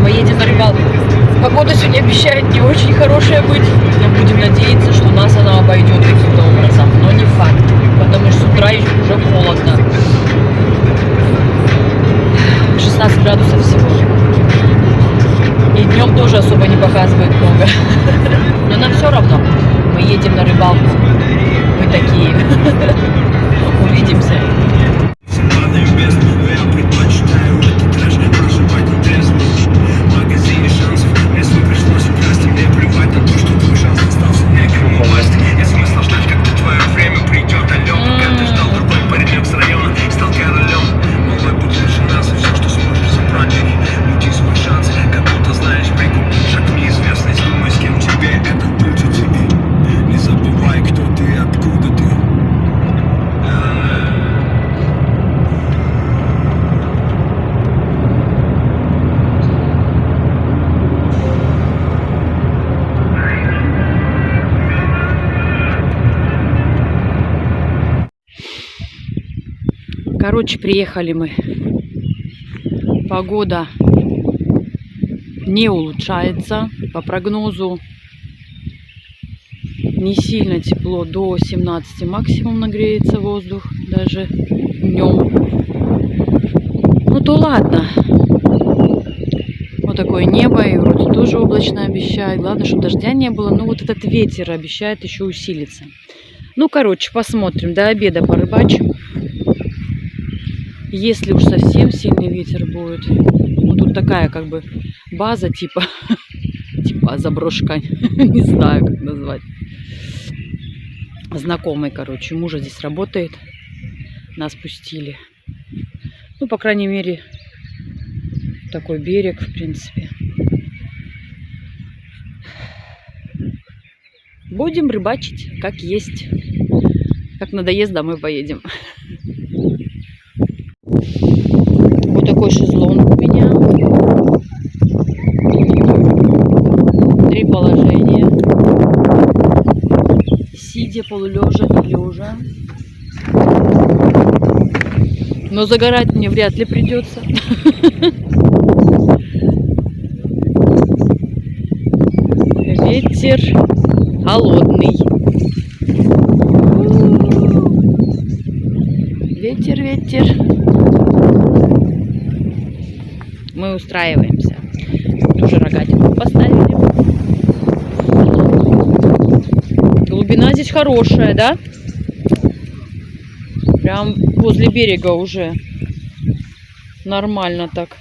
мы едем на рыбалку. Погода сегодня обещает не очень хорошая быть. Но будем надеяться, что нас она обойдет каким-то образом. Но не факт, потому что с утра уже холодно. 16 градусов всего. И днем тоже особо не показывает много. Но нам все равно. Мы едем на рыбалку. Мы такие. Увидимся. Короче, приехали мы. Погода не улучшается. По прогнозу не сильно тепло, до 17 максимум нагреется воздух, даже днем. Ну то ладно. Вот такое небо, и вроде тоже облачно обещает. Главное, чтобы дождя не было. Но вот этот ветер обещает еще усилиться. Ну, короче, посмотрим. До обеда порыбачим. Если уж совсем сильный ветер будет, ну тут такая как бы база типа заброшка, не знаю как назвать. Знакомый, короче, мужа здесь работает, нас пустили. Ну, по крайней мере, такой берег, в принципе. Будем рыбачить, как есть. Как надоест, домой поедем. Вот такой шезлонг у меня. 3 положения. Сидя, полулежа и лежа. Но загорать мне вряд ли придется. Ветер холодный. Ветер, ветер. Мы устраиваемся. Тоже рогатину поставили. Глубина здесь хорошая, да? Прям возле берега уже нормально так.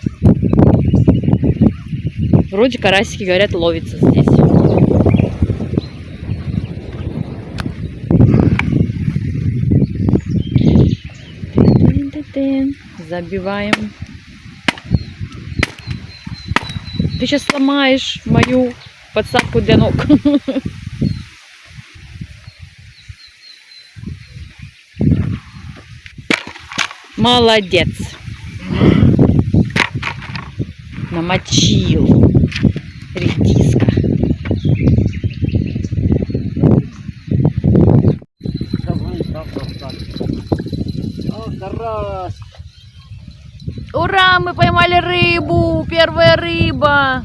Вроде карасики, говорят, ловятся здесь. Забиваем. Ты сейчас сломаешь мою подставку для ног. Молодец. Намочил. Редиска. Ура, мы поймали рыбу. Первая рыба.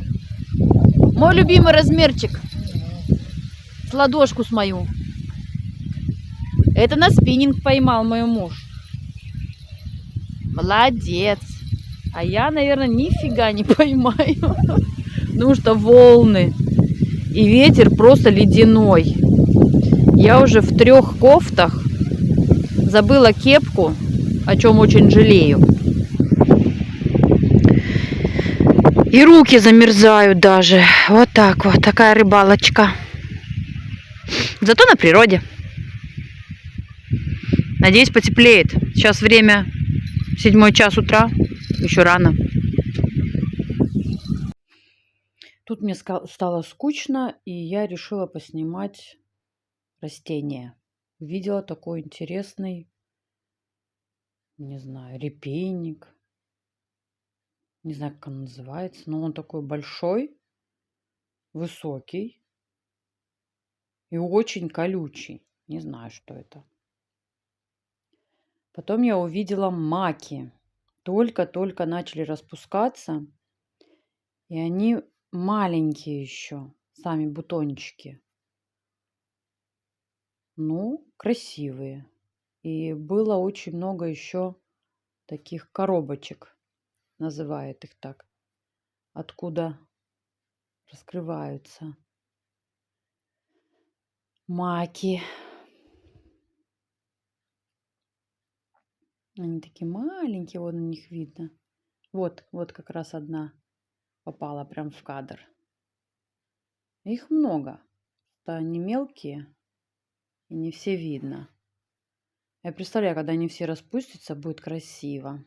Мой любимый размерчик. С ладошку с мою. Это на спиннинг поймал мой муж. Молодец. А я, наверное, нифига не поймаю. Потому что волны. И ветер просто ледяной. Я уже в 3 кофтах. Забыла кепку, о чем очень жалею. И руки замерзают даже. Вот так вот. Такая рыбалочка. Зато на природе. Надеюсь, потеплеет. Сейчас время 7 час утра. Еще рано. Тут мне стало скучно, и я решила поснимать растения. Видела такой интересный, не знаю, репейник. Не знаю, как он называется, но он такой большой, высокий и очень колючий. Не знаю, что это. Потом я увидела маки. Только-только начали распускаться. И они маленькие еще, сами бутончики. Ну, красивые. И было очень много еще таких коробочек, называют их так, откуда раскрываются маки. Они такие маленькие, вот на них видно. Вот как раз одна попала прям в кадр. Их много. Они мелкие, и не все видно. Я представляю, когда они все распустятся, будет красиво.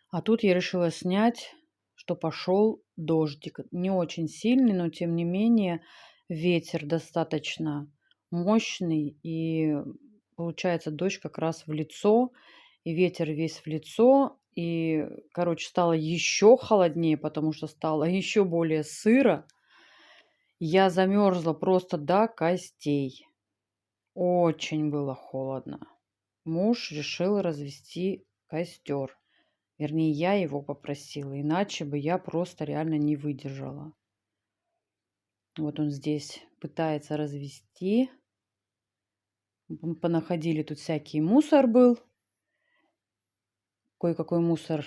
А тут я решила снять, что пошел дождик. Не очень сильный, но тем не менее ветер достаточно мощный. И получается дождь как раз в лицо. И ветер весь в лицо. И, короче, стало еще холоднее, потому что стало еще более сыро. Я замерзла просто до костей. Очень было холодно. Муж решил развести костер. Вернее, я его попросила, иначе бы я просто реально не выдержала. Вот он здесь пытается развести. Мы понаходили, тут всякий мусор был. Кое-какой мусор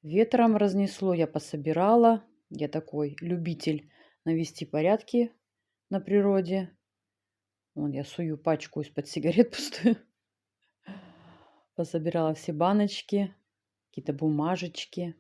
ветром разнесло, я пособирала. Я такой любитель навести порядки на природе. Вон я сую пачку из-под сигарет пустую. Пособирала все баночки, какие-то бумажечки.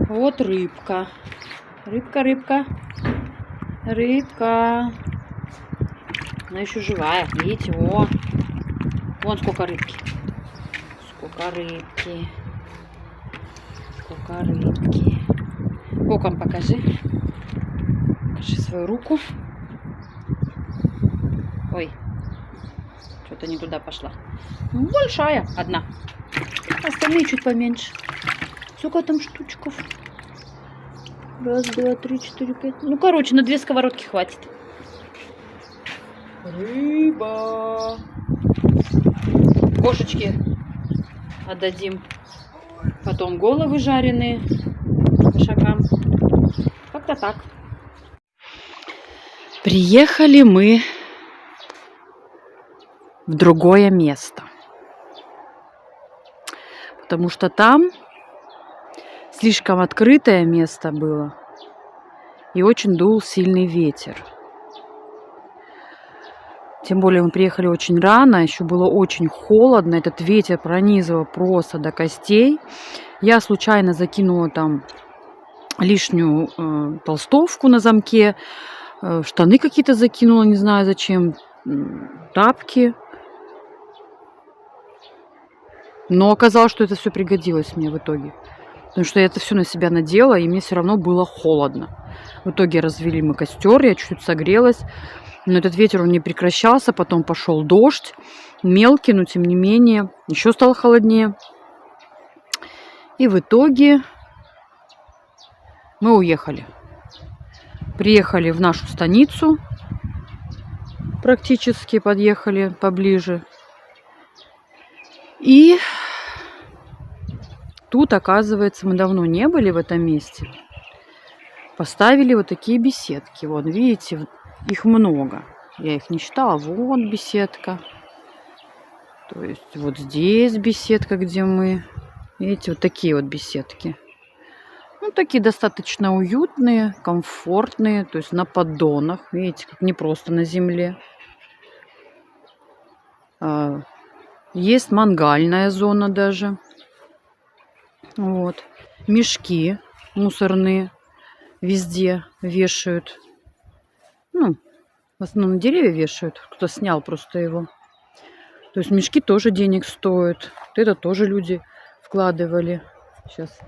Вот рыбка. Рыбка. Она еще живая. Видите, о. Вон сколько рыбки. Сколько рыбки. Боком покажи. Покажи свою руку. Ой. Что-то не туда пошла. Большая одна. Остальные чуть поменьше. Сколько там штучков? Раз, два, три, четыре, пять. Ну, короче, на 2 сковородки хватит. Рыба. Кошечки отдадим. Потом головы жареные кошакам. Как-то так. Приехали мы в другое место. Потому что там слишком открытое место было. И очень дул сильный ветер. Тем более мы приехали очень рано. Еще было очень холодно. Этот ветер пронизывал просто до костей. Я случайно закинула там лишнюю толстовку на замке. Штаны какие-то закинула, не знаю зачем. Тапки. Но оказалось, что это все пригодилось мне в итоге. Потому что я это все на себя надела, и мне все равно было холодно. В итоге развели мы костер, я чуть-чуть согрелась. Но этот ветер, он не прекращался. Потом пошел дождь. Мелкий, но тем не менее. Еще стало холоднее. И в итоге мы уехали. Приехали в нашу станицу. практически подъехали поближе. И тут, оказывается, мы давно не были в этом месте. Поставили вот такие беседки. Вот, видите, их много. Я их не считала. Вот беседка. То есть вот здесь беседка, где мы. Видите, вот такие вот беседки. Ну, такие достаточно уютные, комфортные. То есть на поддонах. Видите, как не просто на земле. Есть мангальная зона даже. Вот. Мешки мусорные везде вешают. Ну, в основном деревья вешают. Кто-то снял просто его. То есть мешки тоже денег стоят. Вот это тоже люди вкладывали. Сейчас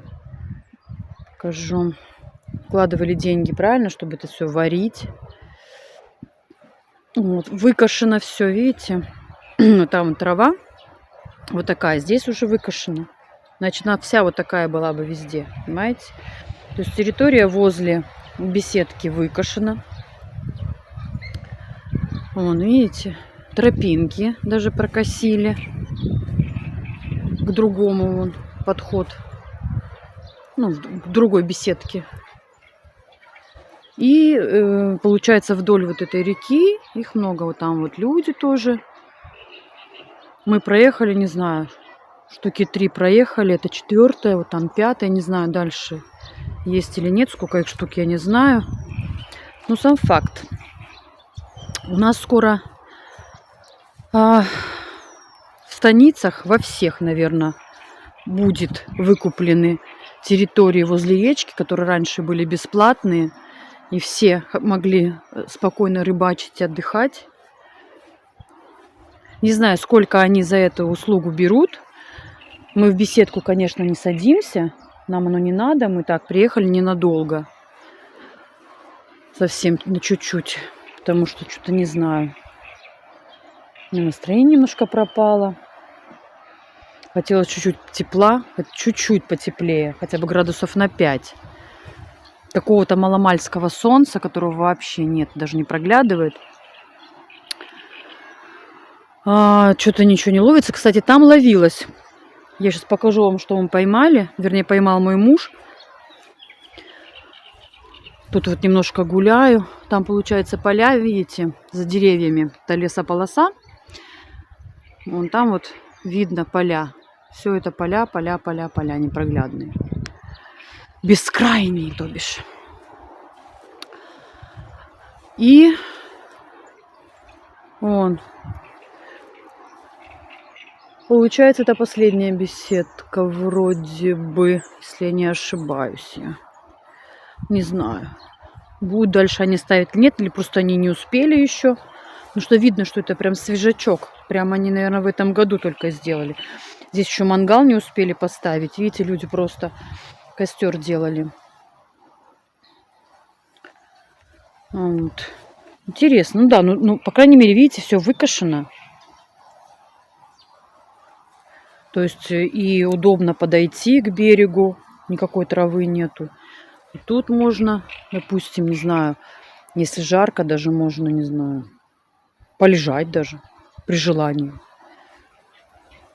покажу. Вкладывали деньги, правильно, чтобы это все варить. Вот. Выкошено все, видите? Там трава вот такая. Здесь уже выкошена. Значит, она вся вот такая была бы везде. Понимаете? То есть территория возле беседки выкошена. Вон, видите? Тропинки даже прокосили к другому вон, подход, ну, к другой беседке. И получается вдоль вот этой реки их много. Вот там вот люди тоже. Мы проехали, не знаю, штуки 3 проехали. Это 4-я, вот там 5-я, не знаю, дальше есть или нет. Сколько их штук, я не знаю. Но сам факт. У нас скоро в станицах, во всех, наверное, будет выкуплены территории возле речки, которые раньше были бесплатные, и все могли спокойно рыбачить, отдыхать. Не знаю, сколько они за эту услугу берут. Мы в беседку, конечно, не садимся, нам оно не надо, мы так приехали ненадолго, совсем на чуть-чуть, потому что что-то не знаю. Настроение немножко пропало. Хотелось чуть-чуть тепла, чуть-чуть потеплее, хотя бы градусов на 5. Какого-то маломальского солнца, которого вообще нет, даже не проглядывает. Что-то ничего не ловится. Кстати, там ловилось. Я сейчас покажу вам, что мы поймали. Вернее, поймал мой муж. Тут вот немножко гуляю. Там, получается, поля, видите, за деревьями. Это лесополоса. Вон там вот видно поля. Все это поля непроглядные. Бескрайние, то бишь. И вон. Получается, это последняя беседка вроде бы, если я не ошибаюсь. Я не знаю. Будут дальше они ставить или нет, или просто они не успели еще. Потому что видно, что это прям свежачок. Прям они, наверное, в этом году только сделали. Здесь еще мангал не успели поставить. Видите, люди просто костер делали. Вот. Интересно. Ну да, ну, по крайней мере, видите, все выкошено. То есть и удобно подойти к берегу. Никакой травы нету. И тут можно, допустим, не знаю, если жарко, даже можно, не знаю, полежать даже при желании.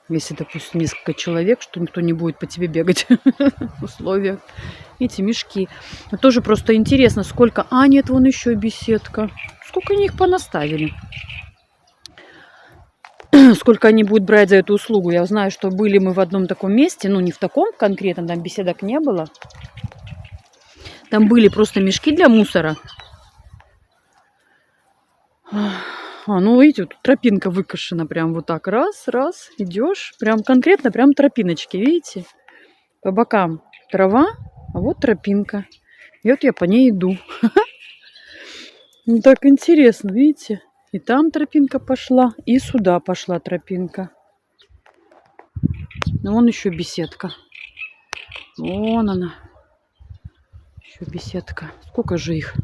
Если, допустим, несколько человек, что никто не будет по тебе бегать в условиях. Эти мешки. Но тоже просто интересно, сколько... нет, вон еще беседка. Сколько они их понаставили. Сколько они будут брать за эту услугу. Я знаю, что были мы в одном таком месте. Ну, не в таком конкретно, там беседок не было. Там были просто мешки для мусора. Ну, видите, тут тропинка выкошена прям вот так. Раз, идешь. Прям конкретно, прям тропиночки, видите? По бокам трава, а вот тропинка. И вот я по ней иду. Ну, так интересно, видите? И там тропинка пошла, и сюда пошла тропинка. Ну, вон еще беседка. Вон она. Еще беседка. Сколько же их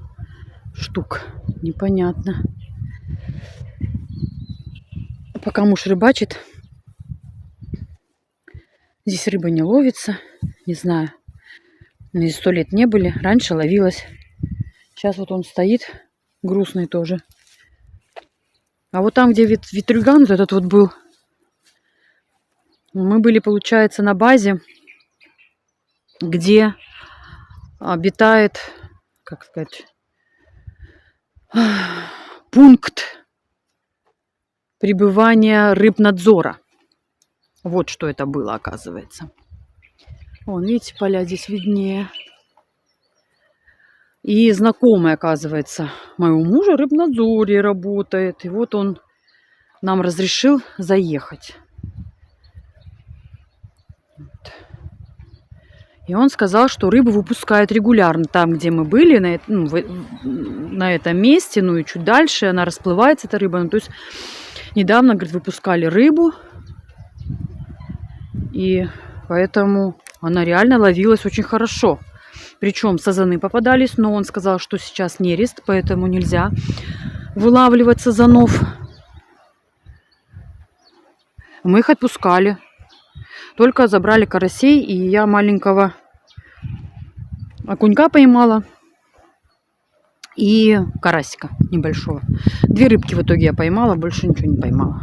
штук? Непонятно. Пока муж рыбачит, здесь рыба не ловится. Не знаю. Здесь 100 лет не были. Раньше ловилась. Сейчас вот он стоит. Грустный тоже. А вот там, где Ветрюган вот этот вот был, мы были, получается, на базе, где обитает, как сказать, пункт пребывания рыбнадзора. Вот что это было, оказывается. Вон, видите, поля здесь виднее. И знакомый, оказывается, моего мужа в рыбнадзоре работает. И вот он нам разрешил заехать. И он сказал, что рыбу выпускают регулярно там, где мы были, на этом месте, ну и чуть дальше она расплывается, эта рыба. Ну, то есть недавно, говорит, выпускали рыбу, и поэтому она реально ловилась очень хорошо. Причем сазаны попадались, но он сказал, что сейчас нерест, поэтому нельзя вылавливать сазанов. Мы их отпускали. Только забрали карасей, и я маленького окунька поймала и карасика небольшого. 2 рыбки в итоге я поймала, больше ничего не поймала.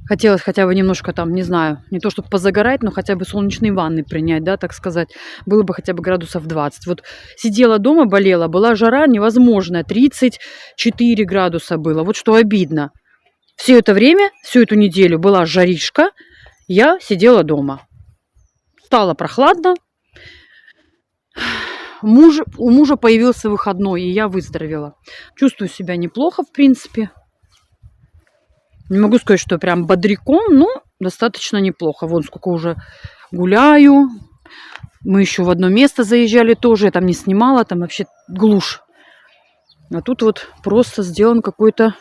Хотелось хотя бы немножко там, не знаю, не то чтобы позагорать, но хотя бы солнечные ванны принять, да, так сказать. Было бы хотя бы градусов 20. Вот сидела дома, болела, была жара невозможная, 34 градуса было. Вот что обидно. Все это время, всю эту неделю была жаришка, я сидела дома. Стало прохладно. У мужа появился выходной, и я выздоровела. Чувствую себя неплохо, в принципе. Не могу сказать, что прям бодряком, но достаточно неплохо. Вон сколько уже гуляю. Мы еще в одно место заезжали тоже. Я там не снимала, там вообще глушь. А тут вот просто сделан какой-то...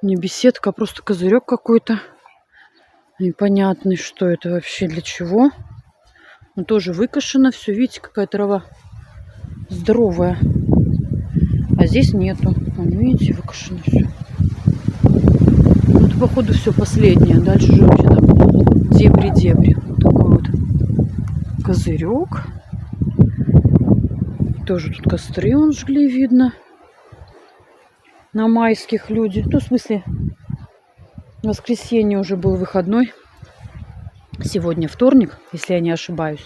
Не беседка, а просто козырек какой-то. Непонятный, что это вообще, для чего. Но тоже выкошено все. Видите, какая трава здоровая. А здесь нету. Вон, видите, выкошено все. Ну, это, походу, все последнее. Дальше уже вообще там дебри-дебри. Вот такой вот козырек. Тоже тут костры он жгли, видно. На майских люди. Ну, в смысле, в воскресенье уже был выходной. Сегодня вторник, если я не ошибаюсь.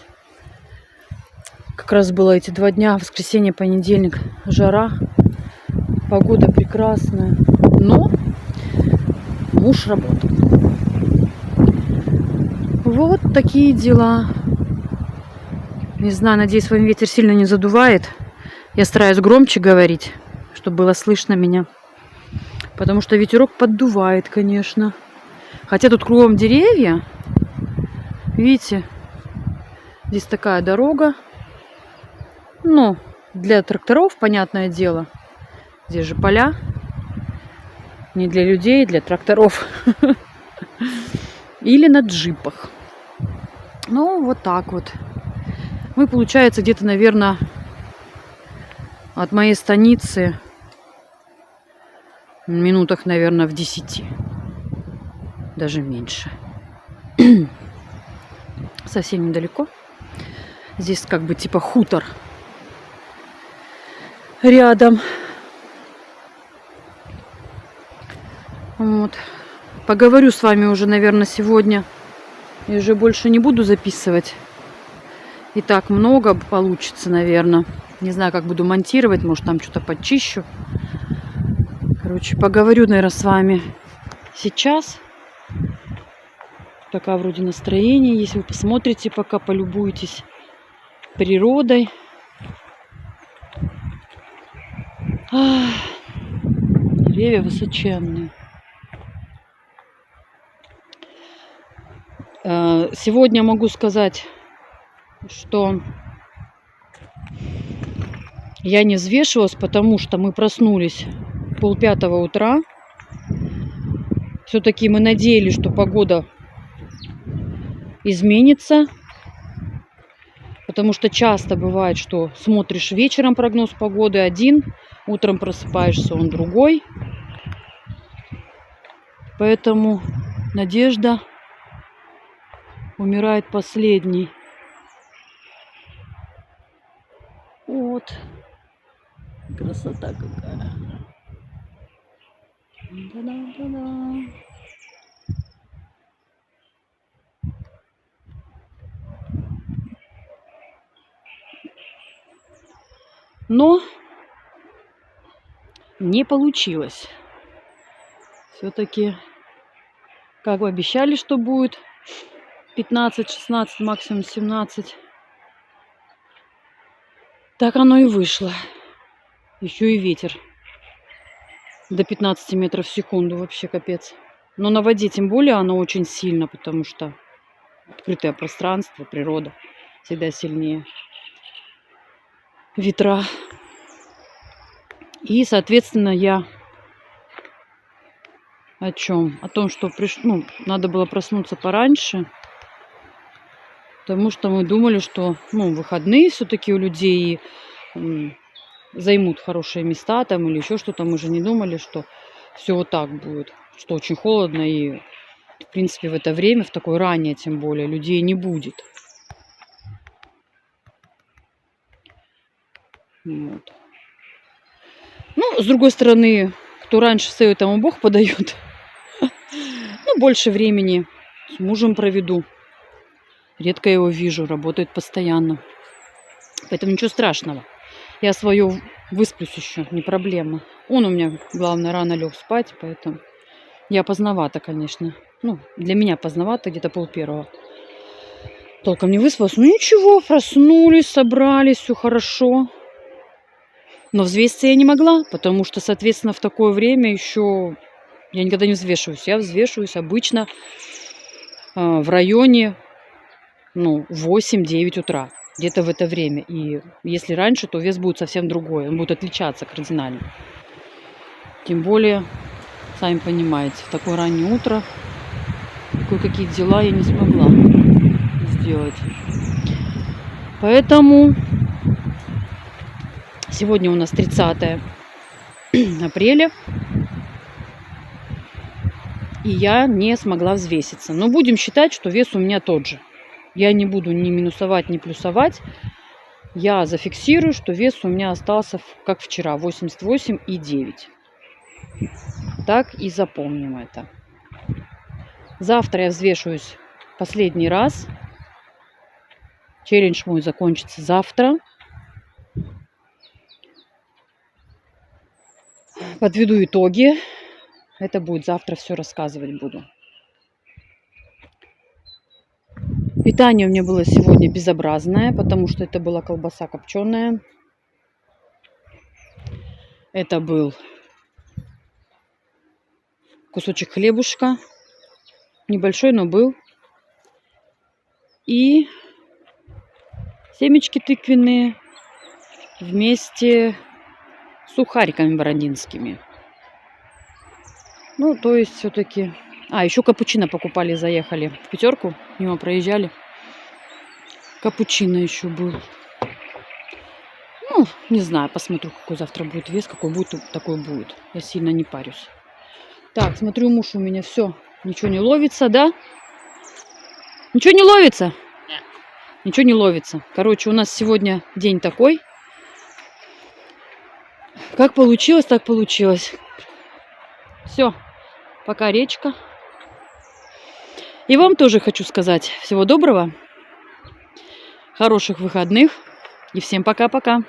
Как раз было эти 2 дня, воскресенье, понедельник, жара. Погода прекрасная. Но муж работал. Вот такие дела. Не знаю, надеюсь, вам ветер сильно не задувает. Я стараюсь громче говорить, чтобы было слышно меня. Потому что ветерок поддувает, конечно. Хотя тут кругом деревья. Видите, здесь такая дорога. Ну, для тракторов, понятное дело. Здесь же поля. Не для людей, для тракторов. Или на джипах. Ну, вот так вот. Мы, получается, где-то, наверное, от моей станицы минутах, наверное, в 10. Даже меньше. Совсем недалеко. Здесь как бы типа хутор рядом. Вот. Поговорю с вами уже, наверное, сегодня. И уже больше не буду записывать. И так много получится, наверное. Не знаю, как буду монтировать. Может, там что-то подчищу. Короче, поговорю, наверное, с вами сейчас. Пока вроде настроение. Если вы посмотрите, пока полюбуетесь природой. Деревья высоченные. Сегодня могу сказать, что я не взвешивалась, потому что мы проснулись 4:30 утра. Все-таки мы надеялись, что погода изменится. Потому что часто бывает, что смотришь вечером прогноз погоды один, утром просыпаешься, он другой. Поэтому надежда умирает последней. Вот. красота какая. Да-да-да-да. Но не получилось. Все-таки, как вы обещали, что будет 15-16, максимум 17. Так оно и вышло. Еще и ветер до 15 метров в секунду. Вообще капец. Но на воде тем более оно очень сильно, потому что открытое пространство, природа всегда сильнее ветра. И, соответственно, я о чем? О том, что надо было проснуться пораньше, потому что мы думали, что выходные все-таки у людей займут хорошие места там или еще что-то. Мы же не думали, что все вот так будет, что очень холодно и, в принципе, в это время, в такое раннее тем более, людей не будет. Вот. Ну, с другой стороны, кто раньше встает, тому Бог подает. Ну, больше времени с мужем проведу. Редко его вижу, работает постоянно. Поэтому ничего страшного. Я свое высплюсь еще, не проблема. Он у меня, главное, рано лег спать, поэтому я поздновато, конечно. Ну, для меня поздновато, где-то 12:30. Толком не выспалась. Ну ничего, проснулись, собрались, все хорошо. Но взвеситься я не могла, потому что, соответственно, в такое время еще я никогда не взвешиваюсь. Я взвешиваюсь обычно в районе 8-9 утра. Где-то в это время. И если раньше, то вес будет совсем другой. Он будет отличаться кардинально. Тем более, сами понимаете, в такое раннее утро кое-какие дела я не смогла сделать. Поэтому сегодня у нас 30 апреля. И я не смогла взвеситься. Но будем считать, что вес у меня тот же. Я не буду ни минусовать, ни плюсовать. Я зафиксирую, что вес у меня остался, как вчера, 88,9. Так и запомним это. Завтра я взвешиваюсь последний раз. Челлендж мой закончится завтра. Подведу итоги. Это будет завтра, все рассказывать буду. Питание у меня было сегодня безобразное, потому что это была колбаса копченая. Это был кусочек хлебушка. Небольшой, но был. И семечки тыквенные вместе с сухариками бородинскими. Ну, то есть все-таки... еще капучино покупали, заехали в Пятерку, мимо проезжали. Капучино еще был. Ну, не знаю, посмотрю, какой завтра будет вес, какой будет, такой будет. Я сильно не парюсь. Так, смотрю, муж у меня все. Ничего не ловится, да? Ничего не ловится? Нет. Ничего не ловится. Короче, у нас сегодня день такой. Как получилось, так получилось. Все. Пока, речка. И вам тоже хочу сказать всего доброго. Хороших выходных. И всем пока-пока.